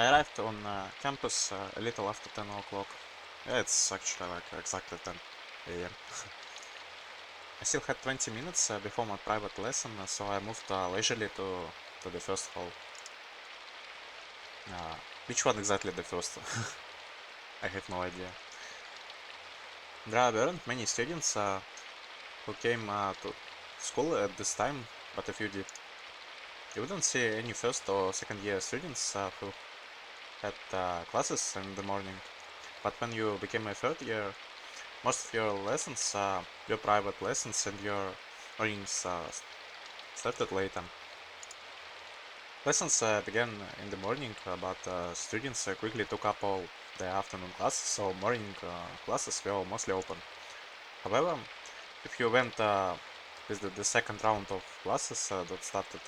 I arrived on campus a little after 10 o'clock. Yeah, it's actually like exactly 10 a.m. I still had 20 minutes before my private lesson, so I moved leisurely to the first hall. Uh, which one exactly the first? I have no idea. There weren't many students who came to school at this time, but a few did. You wouldn't see any first or second year students who had classes in the morning, but when you became a third year, most of your lessons, your private lessons and your mornings started later. Lessons began in the morning, but students quickly took up all the afternoon classes, so morning classes were mostly open. However, if you went with the second round of classes that started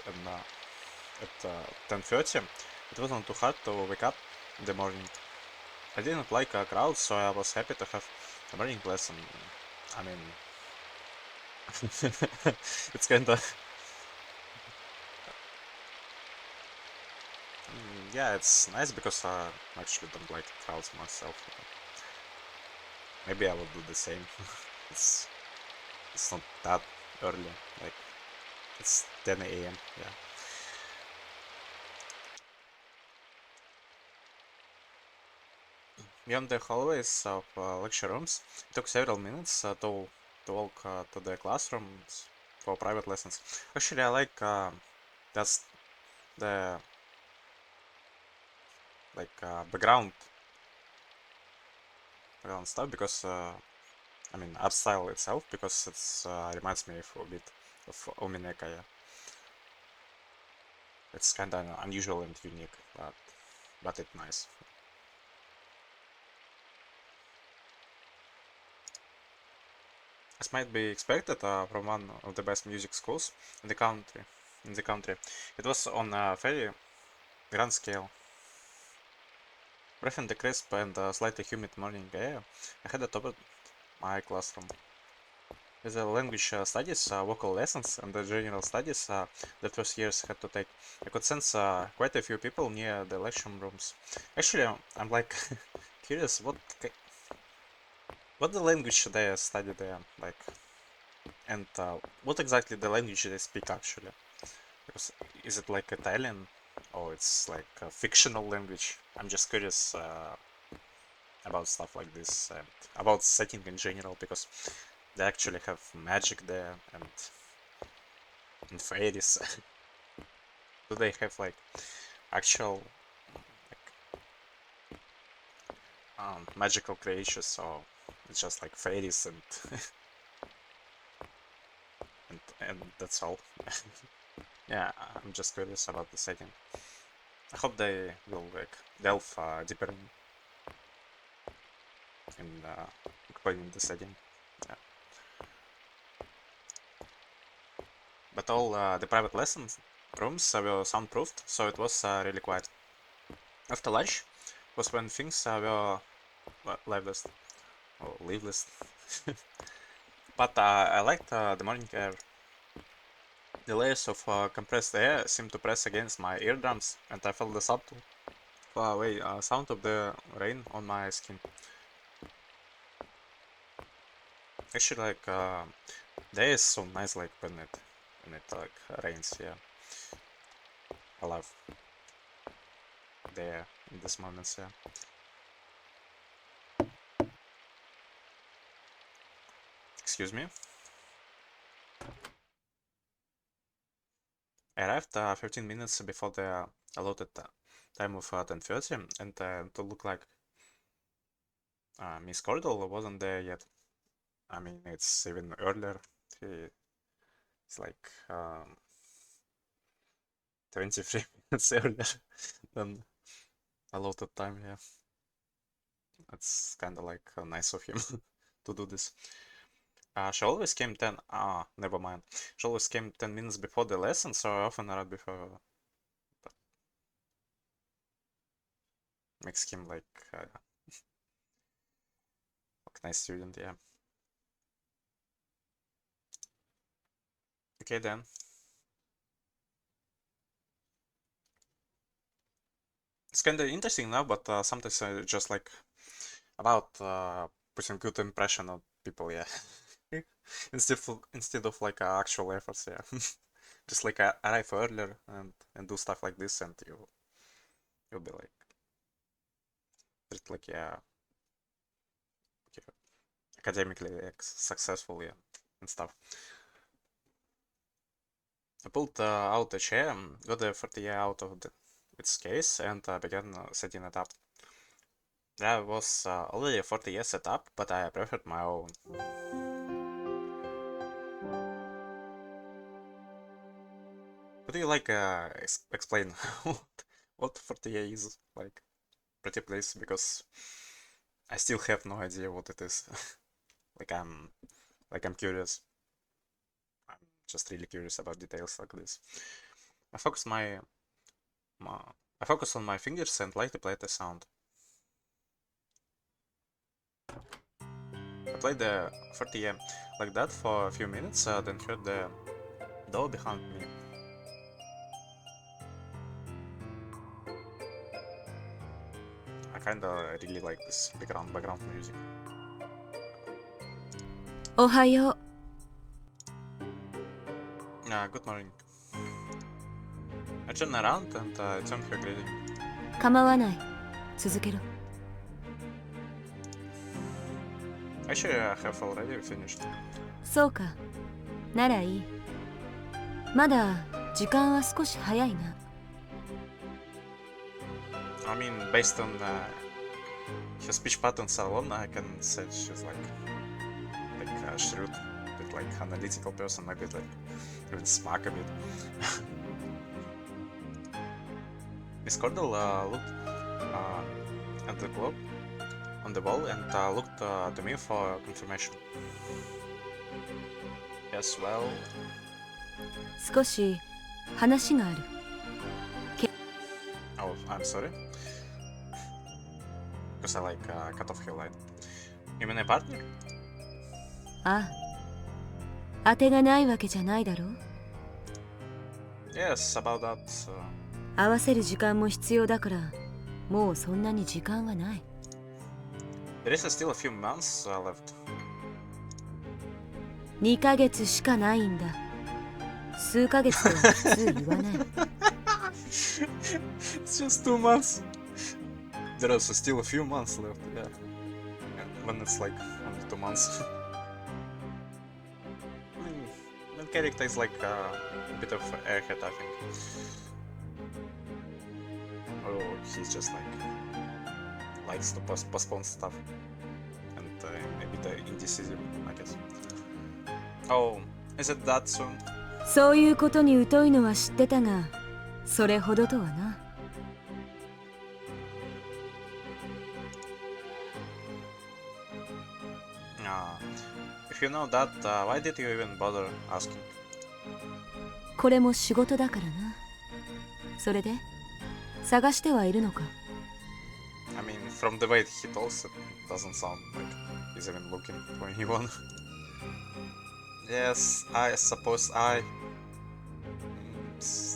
at 10:30, it wasn't too hard to wake up in the morning. I didn't like crowds, so I was happy to have a morning lesson. I mean, it's kind of yeah, it's nice because I actually don't like crowds myself. Maybe I will do the same. it's it's not that early, like it's 10 a.m. Yeah. Beyond the hallways of lecture rooms, it took several minutes to walk to the classrooms for private lessons. Actually, I like that's the background stuff because I mean art style itself because it's reminds me of a bit of Omineka. Yeah. It's kind of unusual and unique, but it's nice. As might be expected from one of the best music schools in the country. It was on a very grand scale. Breathing the crisp and slightly humid morning air, I had atop my classroom. With the language studies, vocal lessons, and the general studies that first years had to take, I could sense quite a few people near the lecture rooms. Actually, I'm like curious what the language they study there, like, and what exactly the language they speak actually. Because is it like Italian or it's like a fictional language? I'm just curious about stuff like this and about setting in general because they actually have magic there and fairies. Do they have like actual magical creatures or it's just like fairies and that's all? Yeah, I'm just curious about the setting. I hope they will like delve deeper in explaining the setting. Yeah. But all the private lessons rooms were soundproofed, so it was really quiet. After lunch was when things were liveliest or liveliest. But I liked the morning air. The layers of compressed air seemed to press against my eardrums, and I felt the subtle, far away sound of the rain on my skin. Actually, like the air is so nice, like when it like rains. Yeah, I love the air in these moments. Yeah. Excuse me. I arrived 15 minutes before the allotted time of 10:30, and to look like Miss Cordell wasn't there yet. I mean, it's even earlier. It's like 23 minutes earlier than allotted time. Yeah, it's kind of like nice of him to do this. She always came 10. Never mind. She always came 10 minutes before the lesson, so I often arrived before. But makes him like nice student. Yeah. Okay then. It's kind of interesting now, but sometimes I just like about putting good impression on people, yeah. Instead of like actual efforts, yeah. Just like arrive earlier and do stuff like this, and you'll be like yeah, academically like, successful, yeah, and stuff. I pulled out a chair, got the 40 out of its case, and began setting it up. There was already a 40 setup, but I preferred my own. Could you like explain what 40 is like? Pretty please, because I still have no idea what it is. like I'm I'm curious. I'm just really curious about details like this. I focus my I focus on my fingers and like to play the sound. I played the 40 like that for a few minutes, then heard the door behind me. I kinda really like this background music. おはよう。 Good morning. I turned around and turned her greeting. 構わない。続けろ。 Actually, I have already finished. そうか。ならいい。まだ時間は少し早いな。 I mean, based on her speech patterns alone, I can say she's like a shrewd, bit like analytical person, maybe like even smart a bit. Miss Cordell looked at the clock on the wall and looked to me for confirmation. Yes, well. 少し話がある。 Oh, I'm sorry. Because I like cut off her line. You mean a partner? ああ。当てがないわけじゃないだろう。 Yes, about that. 合わせる時間も必要だから、もうそんなに時間はない。 There is still a few months left. 2ヶ月しかないんだ。数ヶ月とは普通言わない。 It's just 2 months. There is still a few months left, yeah. And when it's like only 2 months. I mean, that character is like a bit of airhead, I think. Or he's just like likes to postpone stuff. And maybe the indecision, I guess. Oh, is it that soon? そういうことに疎いのは知ってたが、それほどとはな。 If you know that, why did you even bother asking? これも仕事だからな。それで探してはいるのか。 I mean, from the way he talks, it doesn't sound like he's even looking for anyone. Yes, I suppose I...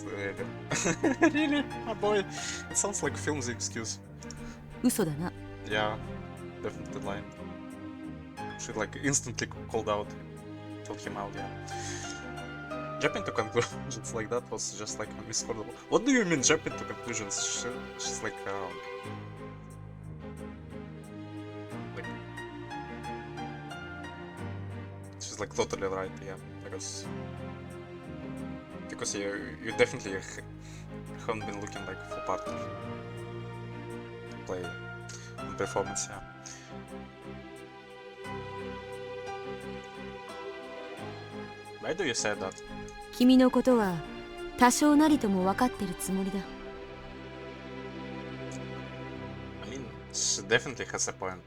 Really? Really? Oh boy, it sounds like film's excuse. 嘘だな。 Yeah, definitely line. She like instantly called out, told him out, yeah. Jumping to conclusions like that was just like miscordable. What do you mean jumping to conclusions? She's like she's like totally right, yeah, because you definitely haven't been looking like for partner play and performance, yeah. Why do you say that? 君のことは多少なりとも分かってるつもりだ。 I mean, she definitely has a point.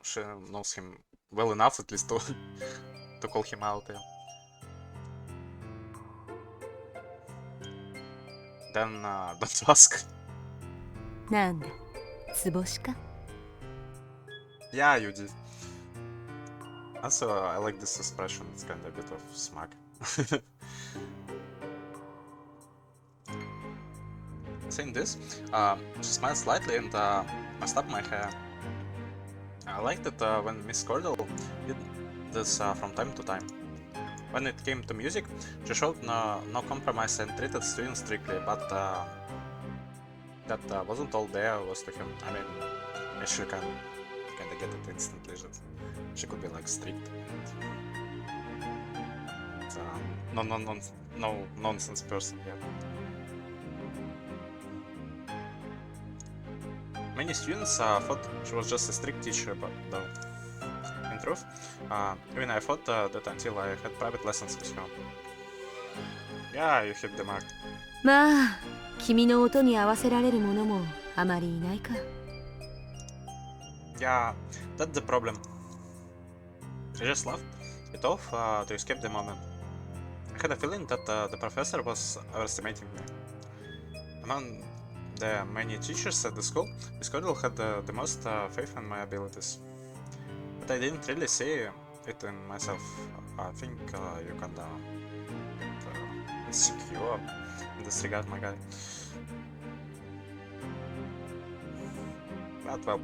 She knows him well enough, at least, to call him out. Yeah. Then don't ask. なんだ、図星か。 Yeah, you did. Also, I like this expression. It's kind of a bit of smug. saying this, she smiled slightly and messed up my hair. I liked it when Miss Cordell did this from time to time. When it came to music, she showed no compromise and treated students strictly, but that wasn't all there was to him. I mean, I should kinda get it instantly that she could be like strict and no nonsense person, yeah. Many students thought she was just a strict teacher, but though, in truth, even I thought that until I had private lessons with her. Yeah, you hit the mark. まあ君の音に合わせられる者もあまりいないか。 Yeah, that's the problem. I just laughed it off to escape the moment. I had a feeling that the professor was overestimating me. Among the many teachers at the school, Miss Cordell had the most faith in my abilities. But I didn't really see it in myself. I think you kinda get insecure in this regard, my guy. But well,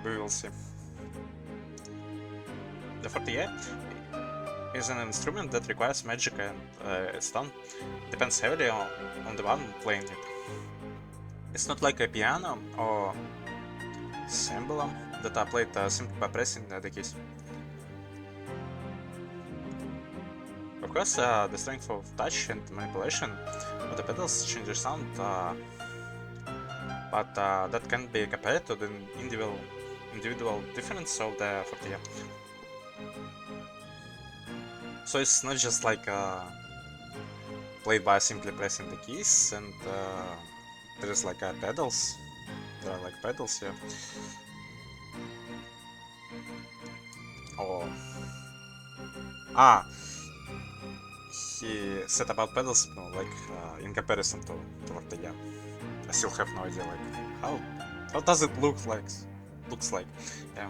we will see. The 48 is an instrument that requires magic and its tone depends heavily on the one playing it. It's not like a piano or cembalo that are played simply by pressing the keys. Of course, the strength of touch and manipulation of the pedals changes sound, but that can be compared to the individual difference of the 48. So it's not just like played by simply pressing the keys, and there is like pedals. There are like pedals here. Oh. He said about pedals, like in comparison to Forte. I still have no idea like how does it look like? Looks like, yeah.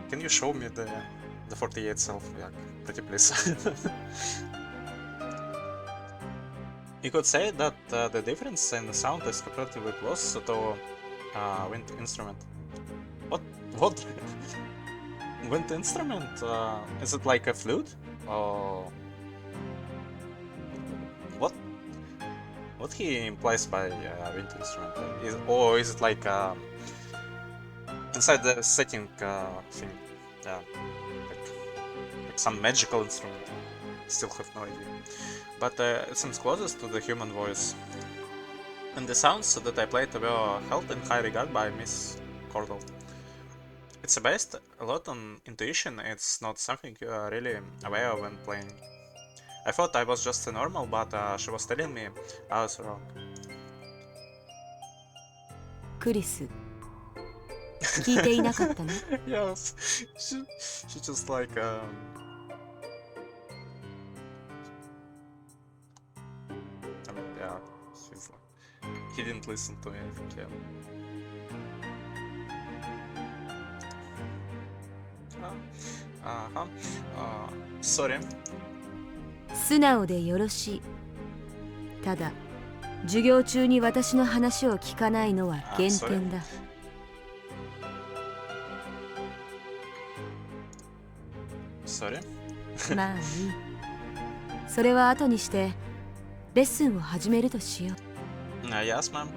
Can you show me the 48 itself? Yeah, pretty please. You could say that the difference in the sound is comparatively close to wind instrument. What? Wind instrument? Is it like a flute? Or what he implies by wind instrument? Is it like inside the setting thing? Yeah, like some magical instrument. Still have no idea. But it seems closest to the human voice. And the sounds that I played were held in high regard by Miss Cordell. It's based a lot on intuition, it's not something you are really aware of when playing. I thought I was just normal, but she was telling me I was wrong. クリス、聞いていなかったね。Yes, she just like I mean, yeah, she's like he didn't listen to me, I think, yeah. Sorry. 素直でよろしい。ただ、授業中に私の話を聞かないのは減点だ。Sorry? まあいい。それは後にしてレッスンを始めるとしよう。Yes, ma'am.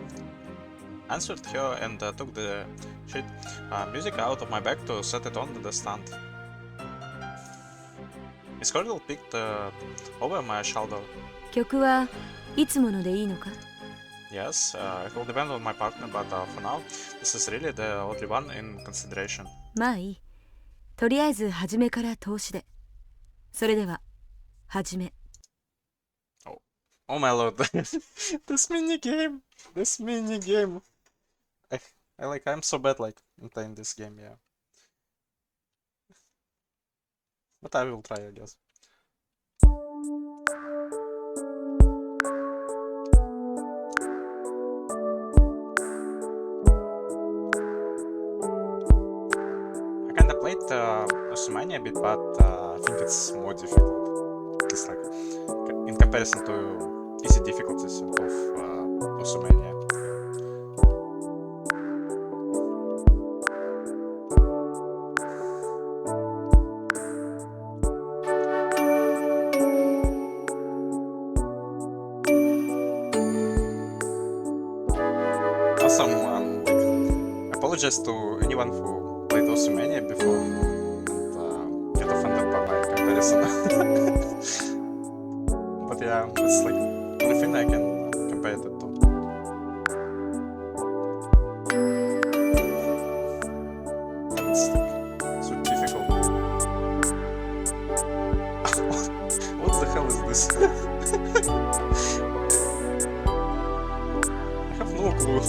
Answered her and took the sheet music out of my bag to set it on the stand. Miss Cordell peeked over my shoulder. 曲はいつものでいいのか？ Yes, it will depend on my partner, but for now, this is really the only one in consideration. まあいい。とりあえず初めから通しで。それでは、始め。Oh my lord, this mini game. I'm so bad like in playing this game, yeah. But I will try, I guess. I kinda played Osmania a bit, but I think it's more difficult. It's like in comparison to easy difficulties of Osumania. Awesome. Apologize to anyone who played Osumania before and get offended by my comparison. But yeah, it's like only thing I can compare it to. It's like so difficult. What the hell is this? I have no clue.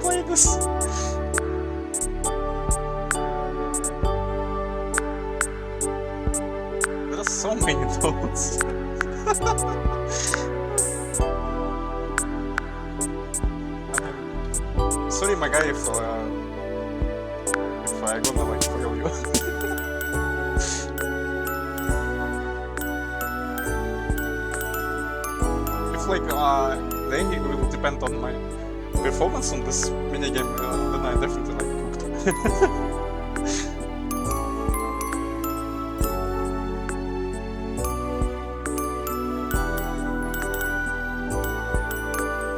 Play this. There are so many notes. Sorry, my guy, if I gonna like fail you. If like the ending will depend on my performance on this minigame, then I definitely like cooked.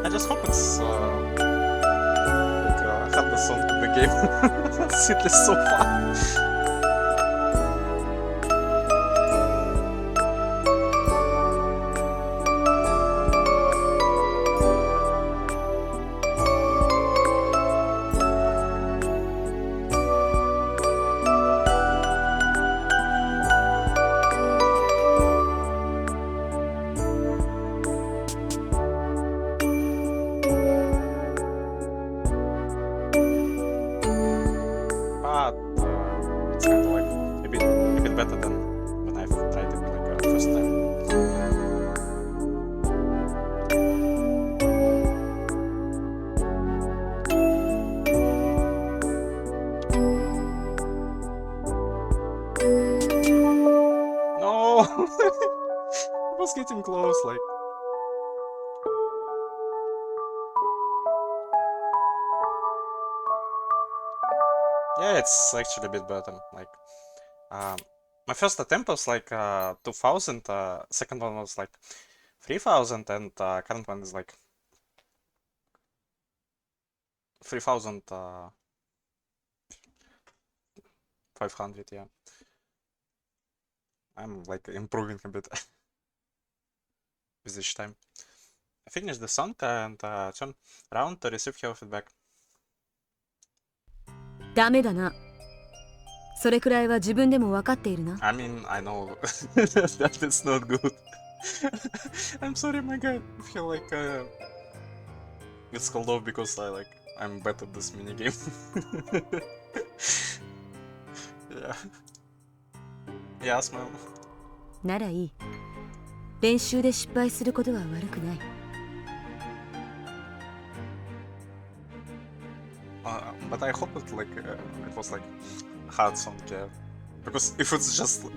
I just hope it's like have the song in the game. It's at least so far. It's kind of like a bit better than when I've tried it like first time. No, it was getting close. Like. Yeah, it's actually a bit better. Like, my first attempt was like 2000. Second one was like 3000, and current one is like 3500. Yeah, I'm like improving a bit with each time. I finished the song and turn around to receive your feedback. ダメだな。それくらいは自分でも分かっているな。I mean, I know that is not good. I'm sorry, my guy. I feel like it's called off because I'm bad at this minigame. Yeah. Yeah, smile. ならいい。練習で失敗することは悪くない。But I hope it was like hard song, yeah. Because if it's just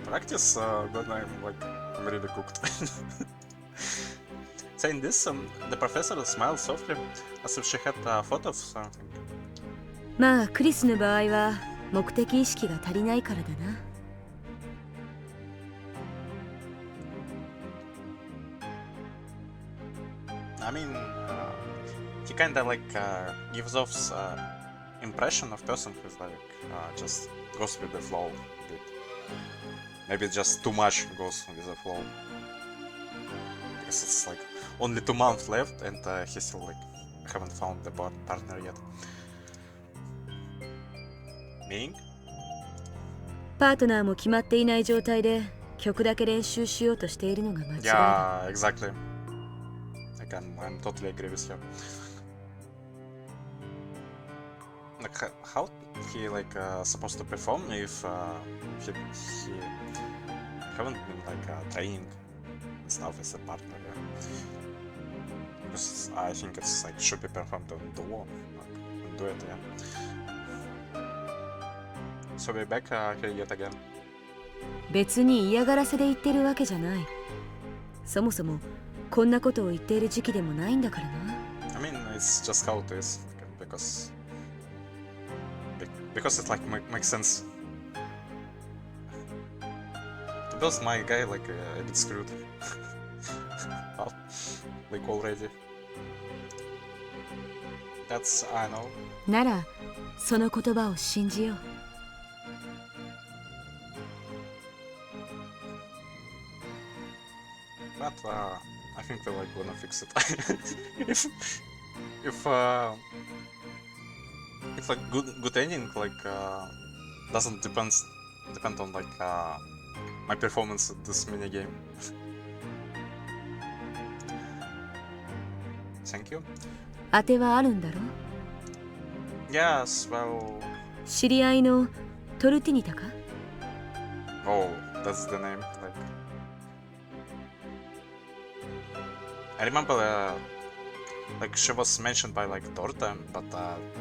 practice, then I'm really cooked. Saying this, the professor smiled softly, as if she had a photo of something. まあクリスの場合は目的意識が足りないからだな。I mean, he kinda gives off impression of person who's just goes with the flow a bit. Maybe just too much goes with the flow. Because it's like only 2 months left and he still haven't found the partner yet. Meaning? パートナーも決まっていない状態で曲だけ練習しようとしているのが間違いだ。Yeah, exactly. I'm totally agree with you. Like, how he supposed to perform if he haven't been training and stuff as a partner? Yeah? Because I think it's should be performed on duo, in duet, yeah. So we're back here yet again. 別に嫌がらせで言ってるわけじゃない。そもそもこんなことを言っている時期でもないんだからな。I mean, it's just how it is, because it like makes sense. To build my guy like a bit screwed. Well, like already. That's I know. ならその言葉を信じよう。But I think we're like gonna fix it. if if uh if like good ending like doesn't depend on like my performance at this mini game. Thank you. 当てはあるんだろ？ Yes, well. 知り合いのトルティニタか？ Oh, that's the name. Like, I remember, like she was mentioned by like Torta, but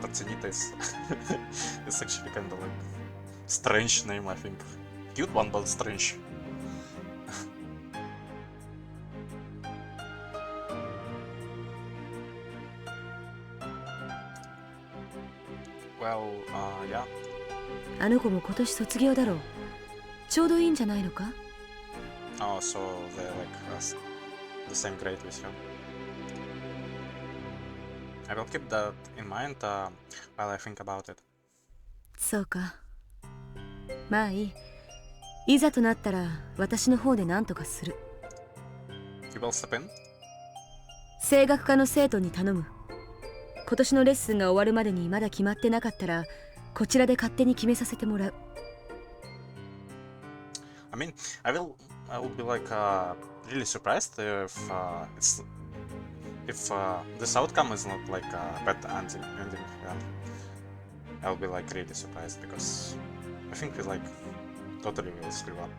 Tortinita is it's actually kind of like strange name, I think. Cute one, but strange. Well, yeah. あの子も今年卒業だろう。ちょうどいいんじゃないのか？ Oh, so they're like the same grade with you. I will keep that in mind while I think about it. そうか。まあいい。いざとなったら私の方で何とかする。You will step in? 声楽科の生徒に頼む。今年のレッスンが終わるまでにまだ決まってなかったら、こちらで勝手に決めさせてもらう。I mean, I will be like really surprised if this outcome is not like a bad ending. I'll be like really surprised because I think we like totally will screw up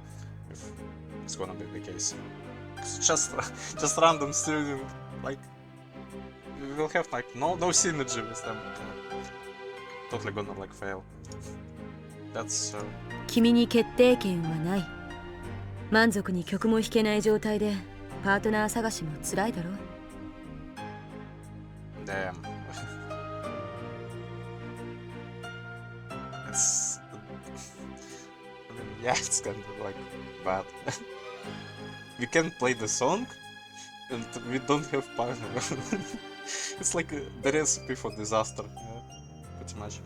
if it's gonna be the case. It's just random student, like we will have like no synergy with them. Totally gonna like fail. That's 君に決定権はない。満足に曲も弾けない状態でパートナー探しも辛いだろう。damn. It's I mean, yeah, it's kind of like bad. We can play the song and we don't have partner. It's like the recipe for disaster, yeah, pretty much.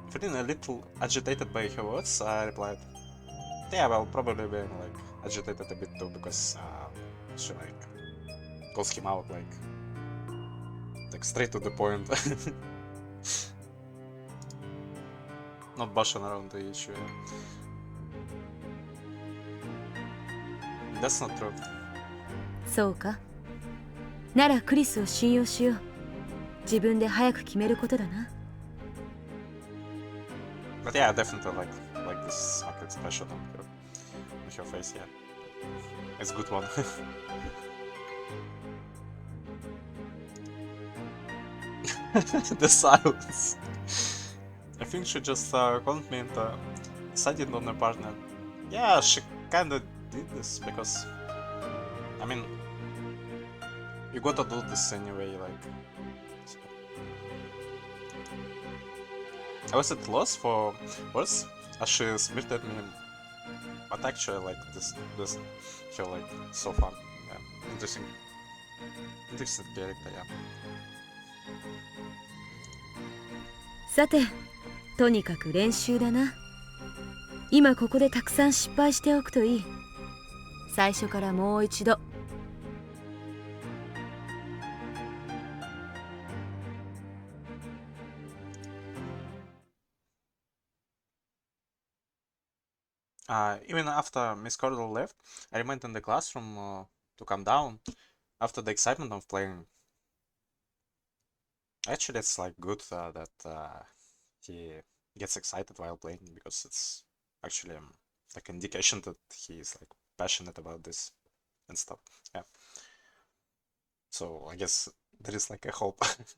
Feeling a little agitated by her words, I replied, yeah, well, probably being like agitated a bit too because she like calls him out like straight to the point. Not bashing around the issue. That's not true. そうか。ならクリスを信用しよう。自分で早く決めることだな。But yeah, definitely like this fucking special on her face, yeah. It's a good one. The silence. I think she just called me and decided on a partner. Yeah, she kinda did this because I mean you gotta do this anyway, like so. I was at loss for words as she submitted me, but actually like this feel like so fun. Yeah, interesting character, yeah. さて、とにかく練習だな。今ここでたくさん失敗しておくといい。最初からもう一度。Even after Miss Cordell left, I remained in the classroom to calm down after the excitement of playing. Actually, it's like good that he gets excited while playing because it's actually like indication that he is like passionate about this and stuff. Yeah. So I guess there is like a hope that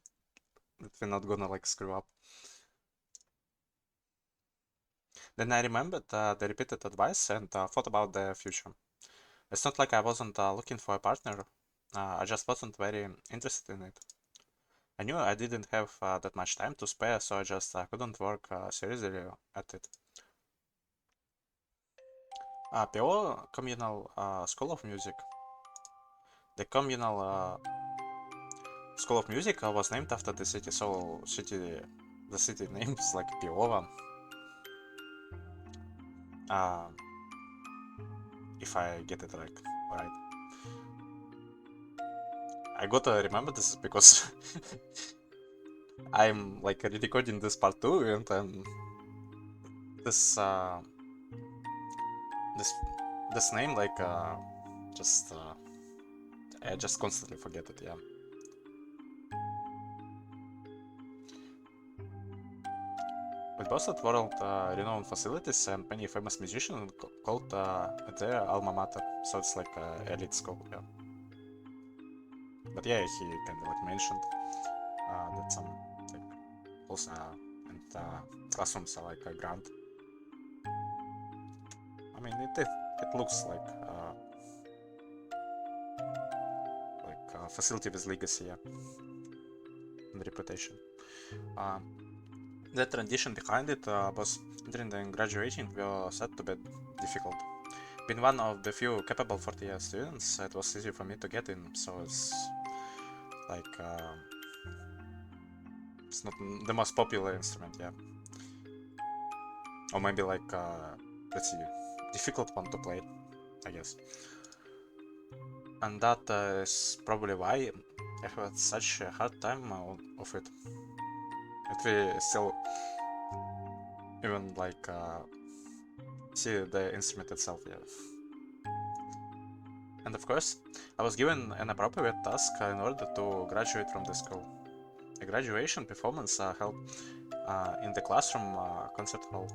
we're not gonna like screw up. Then I remembered the repeated advice and thought about the future. It's not like I wasn't looking for a partner, I just wasn't very interested in it. I knew I didn't have that much time to spare, so I just couldn't work seriously at it. PO, Communal School of Music. The Communal School of Music was named after the city, so the city names like Piova. Uh, if I get it right. I gotta remember this because I'm like recording this part too, and this this this name like just I just constantly forget it. Yeah. With both at world-renowned facilities and many famous musicians called their alma mater, so it's like elite school. Yeah. But yeah, he kind of like mentioned that some like schools and classrooms are like a grant. I mean, it looks like a facility with legacy, yeah, and reputation. The tradition behind it was during the graduating were said to be difficult. Being one of the few capable 40-year students, it was easy for me to get in, so it's like it's not the most popular instrument, yeah. Or maybe like let's see, difficult one to play, I guess. And that is probably why I had such a hard time of it. It we still even like see the instrument itself, yeah. And of course, I was given an appropriate task in order to graduate from the school. A graduation performance held in the classroom concert hall.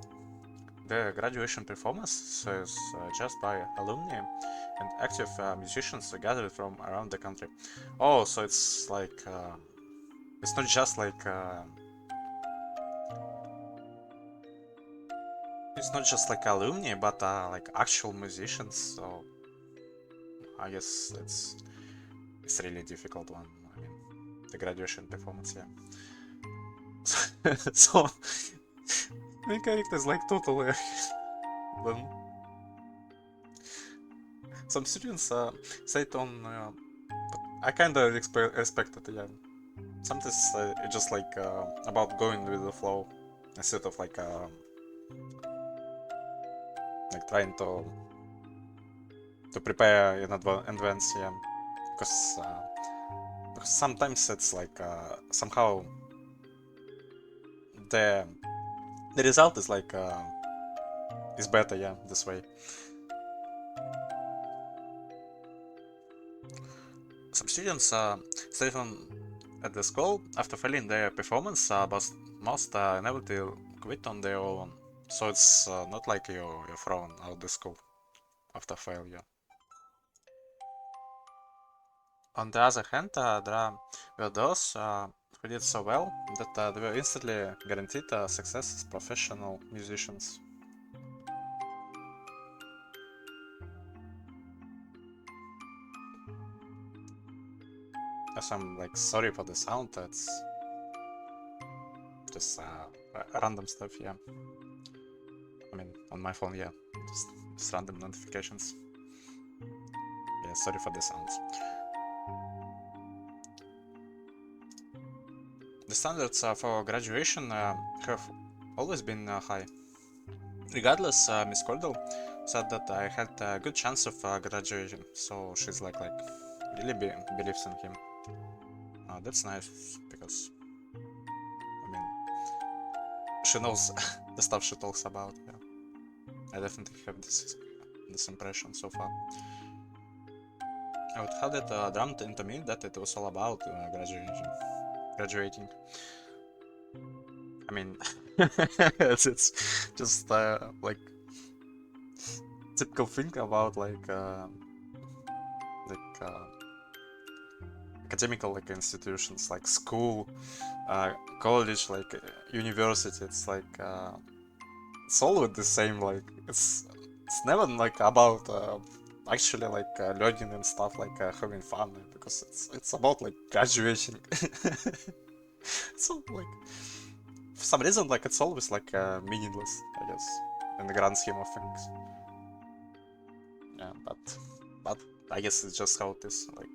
The graduation performance is just by alumni and active musicians gathered from around the country. Oh, so it's like it's not just like alumni, but like actual musicians. So I guess it's really difficult one. I mean, the graduation performance, yeah. So main character is like totally. Then some students say it on. But I kinda expected, yeah. Sometimes it's just like about going with the flow instead of like trying to prepare in advance, yeah. Because sometimes it's like somehow the the result is like is better, yeah, this way. Some students stay on at the school after failing their performance, but most never to quit on their own. So it's not like you're thrown out the school after failure. On the other hand, there were those who did so well that they were instantly guaranteed success as professional musicians. As I'm like sorry for the sound, that's just random stuff, yeah. I mean, on my phone, yeah, just random notifications. Yeah, sorry for the sounds. The standards for graduation have always been high. Regardless, Miss Cordell said that I had a good chance of graduating, so she's like really believes in him. That's nice because I mean she knows the stuff she talks about. Yeah, I definitely have this impression so far. I would have it drummed into me that it was all about graduating. I mean, it's just like typical thing about like academical like institutions like school, college, like university. It's like it's always the same. Like it's never like about actually like learning and stuff, like having fun, because it's about like graduating. So like for some reason like it's always like meaningless, I guess, in the grand scheme of things. Yeah, but I guess it's just how it is. Like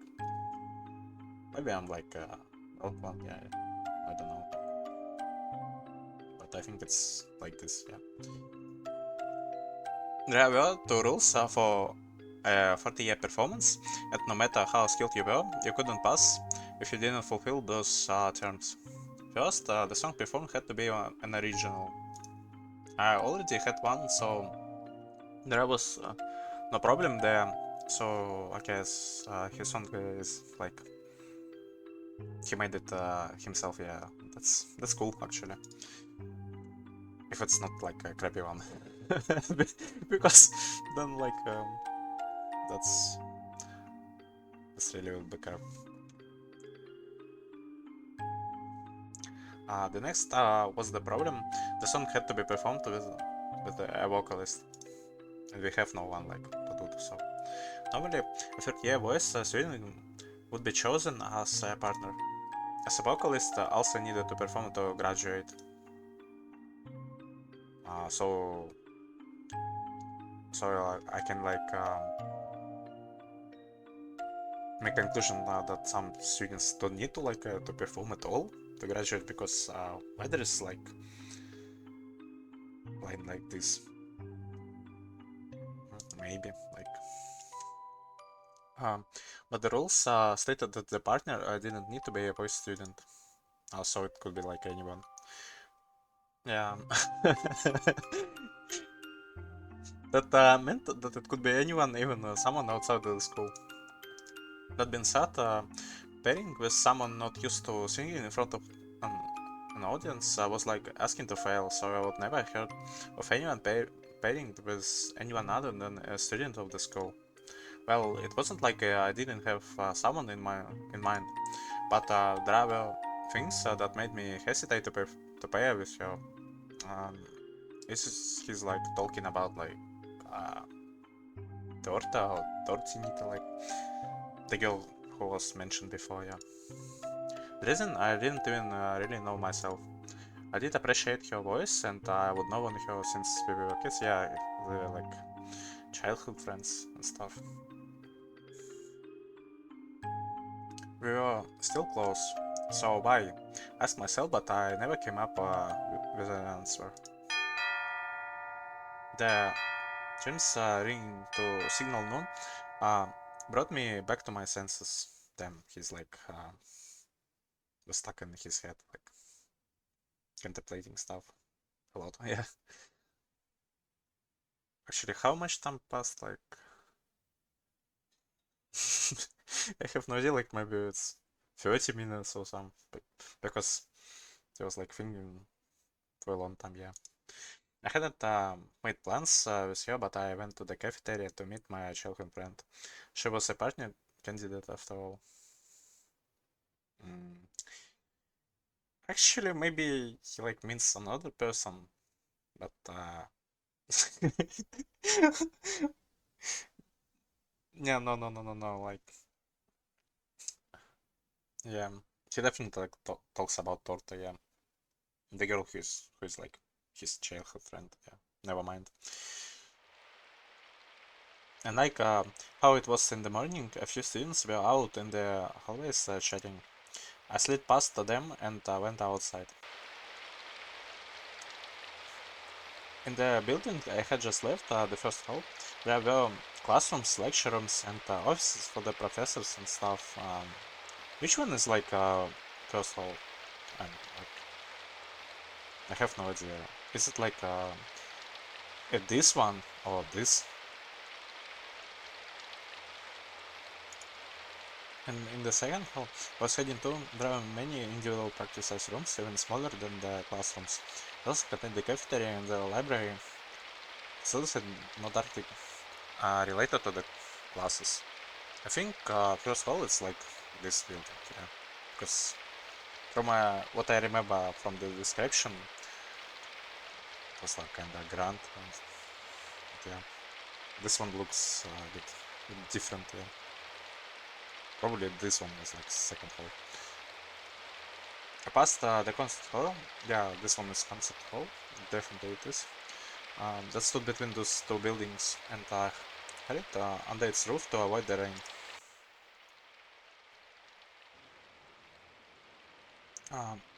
maybe I'm like old one, yeah, I don't know, but I think it's like this, yeah. There were two rules for 40-year performance, and no matter how skilled you were, you couldn't pass if you didn't fulfill those terms. First, the song performed had to be an original. I already had one, so there was no problem there. So I guess his song is like he made it himself. Yeah, that's cool actually. If it's not like a crappy one, because then like that's really will be crap. The next was the problem. The song had to be performed with a vocalist, and we have no one like to do so. Normally, a third-year voice student would be chosen as a partner. As a vocalist, also needed to perform to graduate. So I can like make conclusion that some students don't need to like to perform at all to graduate, because either is like line like this, maybe like. But the rules stated that the partner didn't need to be a voice student, so it could be like anyone. Yeah. That meant that it could be anyone, even someone outside of the school. That being said, pairing with someone not used to singing in front of an, an audience was like asking to fail, so I would never heard of anyone pairing with anyone other than a student of the school. Well, it wasn't like I didn't have someone in mind, but there were things that made me hesitate to pair with her. Um, he's like talking about like uh, Torta or Tortinita, like the girl who was mentioned before, yeah. The reason I didn't even really know myself. I did appreciate her voice, and I would know her since we were kids. Yeah, we were like childhood friends and stuff. We were still close. So why? I asked myself, but I never came up with an answer. The chimes ringing to signal noon uh, brought me back to my senses. Damn, he's like was stuck in his head, like contemplating stuff a lot. Yeah. Actually, how much time passed? Like, I have no idea. Like, maybe it's 30 minutes or something, because I was like thinking for a long time. Yeah. I hadn't made plans with her, but I went to the cafeteria to meet my childhood friend. She was a partner candidate after all. Mm. Actually, maybe he like means another person, but yeah, no. Like, yeah, he definitely like talks about Torta. Yeah, the girl who's like his childhood friend. Yeah, never mind. And like how it was in the morning, a few students were out in the hallways chatting. I slid past them and went outside. In the building I had just left, the first hall, there were classrooms, lecture rooms, and offices for the professors and stuff. Which one is like first hall? Like, I have no idea. Is it like this one or this? And in the second hall I was heading to, there are many individual practice rooms, even smaller than the classrooms. They also contain the cafeteria and the library. Facilities not directly related to the classes. I think first hall is like this building, yeah. Because from what I remember from the description, it was like kinda grand. And, yeah, this one looks good. different. Yeah. Probably this one is like second hall. I passed the concert hall. Yeah, this one is concert hall. Definitely it is. That stood between those two buildings and had it under its roof to avoid the rain.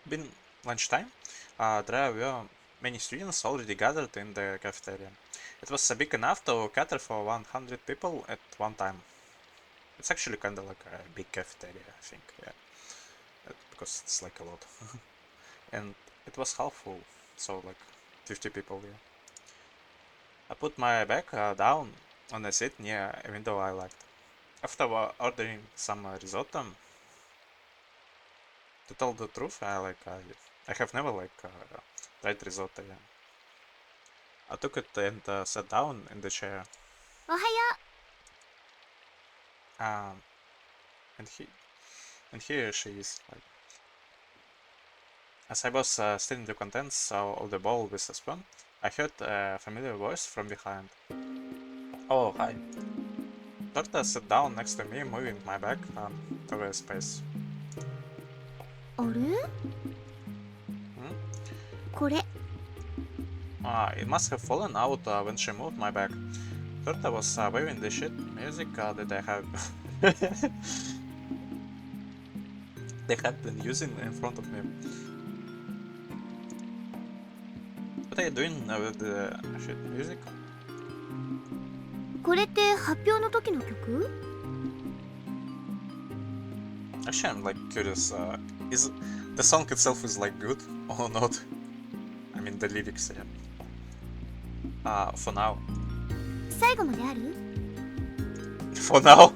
Been lunchtime. There were many students already gathered in the cafeteria. It was big enough to cater for 100 people at one time. It's actually kind of like a big cafeteria, I think, yeah. Because it's like a lot. And it was half full, so like 50 people, yeah. I put my bag down on a seat near a window I liked. After ordering some risotto, to tell the truth, I have never tried risotto, yeah. I took it and sat down in the chair. おはよ Um, and he and here she is. Like, as I was stirring the contents of the bowl with a spoon, I heard a familiar voice from behind. Oh, hi. Torta sat down next to me, moving my back over a space. う。あれ Hmm? これ It must have fallen out when she moved my back. Torta was waving the sheet music that I have they had been using in front of me. What are you doing with the sheet music? これって発表の時の曲 Actually, I'm like curious. Is the song itself is like good or not? I mean the lyrics, yeah. For now. 最後まである For now.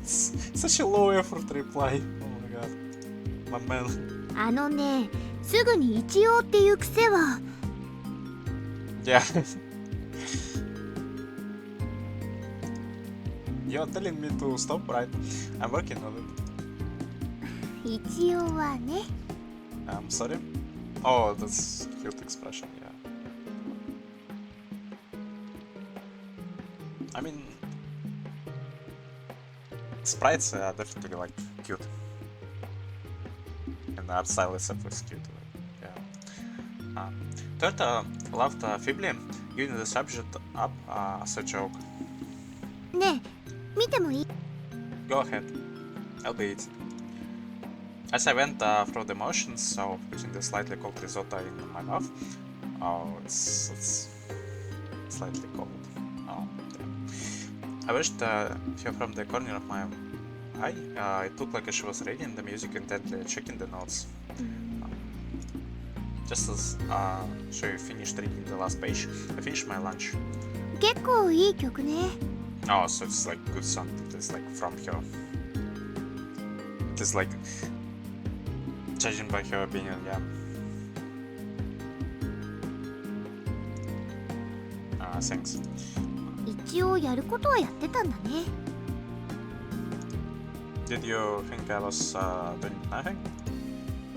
It's such a low effort reply. Oh my god. My man. あのね、すぐに一応っていう癖は Yeah. You're telling me to stop, right? I'm working on it. 一応はね I'm sorry. Oh, that's cute expression, yeah. I mean, sprites are definitely like cute. And the art style itself is cute, yeah. Torta laughed feebly, giving the subject up as a joke. ねえ見てもいい Go ahead, I'll be it. As I went through the motions of putting the slightly cold risotto in my mouth, oh, it's slightly cold. Oh, yeah. I watched her from the corner of my eye. It looked like she was reading the music intently, checking the notes. Just as she finished reading the last page, I finished my lunch. 結構いい曲ね Oh, so it's like good song. It is like from her. It is like judging by her opinion, yeah. Thanks. 一応やることはやってたんだね Did you think I was doing nothing?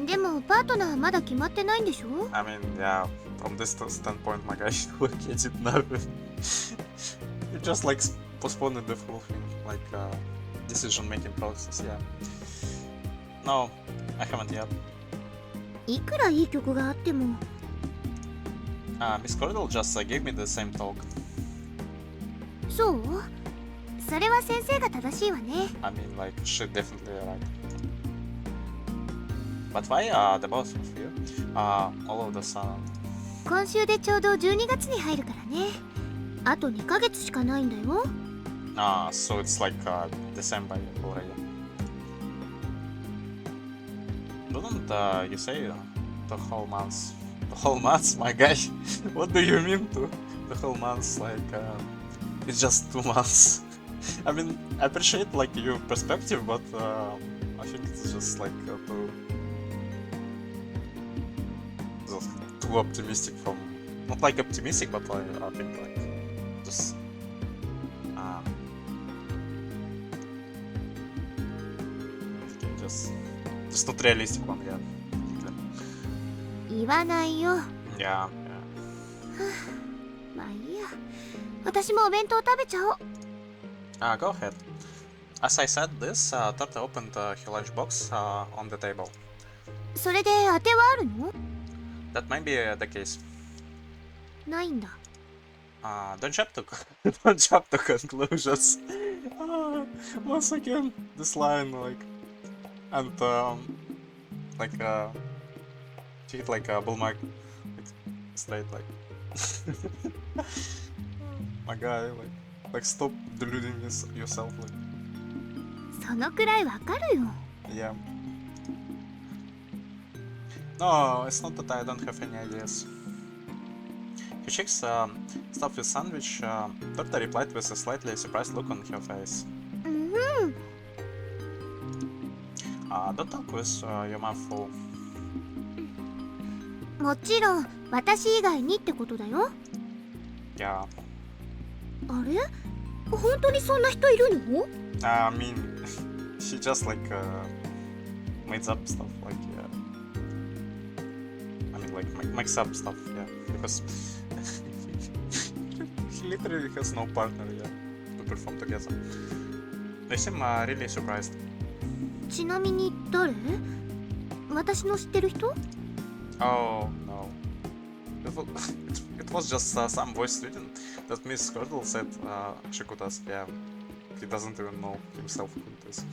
でもパートナーまだ決まってないんでしょ I mean, yeah, from this standpoint, my guy, like, I did nothing. You just like postponed the full thing, like decision-making process, yeah. No, I haven't yet. いくらいい曲があっても Miss Cordell just gave me the same talk. そうそれは先生が正しいわね I mean, like, she definitely right. But why the both of you? All of the sudden. 今週でちょうど12月に入るからねあと2ヶ月しかないんだよ So it's like December already. Don't you say the whole months? The whole months, my guy? What do you mean to the whole months? Like, it's just 2 months. I mean, I appreciate like your perspective, but I think it's just like too optimistic from. Not like optimistic, but I think like just. Just not realistic one, yeah. 言わないよ Yeah, yeah. まあいいや私もお弁当食べちゃおう Go ahead. As I said this, Torta opened her lunchbox on the table. それで当てはあるの？ That might be the case. ないんだ。Don't jump to don't jump to conclusions. Once again, this line and like treat like a bull mark, like straight like. My guy, like stop deluding yourself, like. そのくらいわかるよ。 Yeah. No, it's not that I don't have any ideas. He checks stuff with sandwich. Torta replied with a slightly surprised look on her face. うん。 Don't talk with your mouth full. もちろん私以外にってことだよ。 Yeah. あれ？本当にそんな人いるの？ I mean, she just like makes up stuff, like yeah. I mean, like makes up stuff, yeah, because he literally has no partner, yeah, to perform together. They seem really surprised. ちなみに誰？私の知ってる人？ Oh no. It was just some voice student that Miss Curdle said she could ask. Yeah, he doesn't even know himself who it is.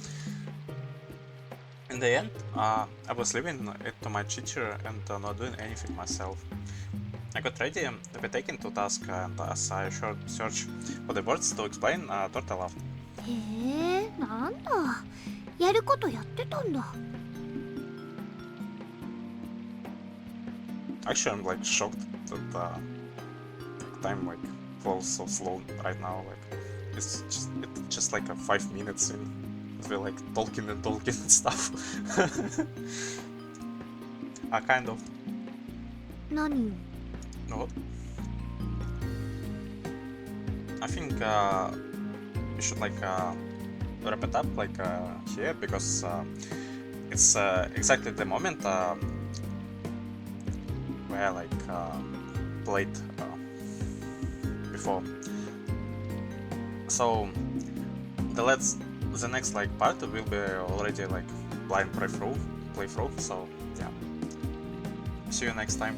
In the end, I was leaving it to my teacher and not doing anything myself. I got ready to be taken to task, and as I searched for the words to explain, Torta laughed. へえ、なんだ。やることやってたんだ。 Actually, I'm like shocked that time like flows so slow right now. Like it's just like a 5 minutes in. We're like talking and stuff. Kind of. 何よ。 No. I think we should like wrap it up like here because it's exactly the moment where I like played before. So the next like part will be already like blind playthrough. So yeah. See you next time.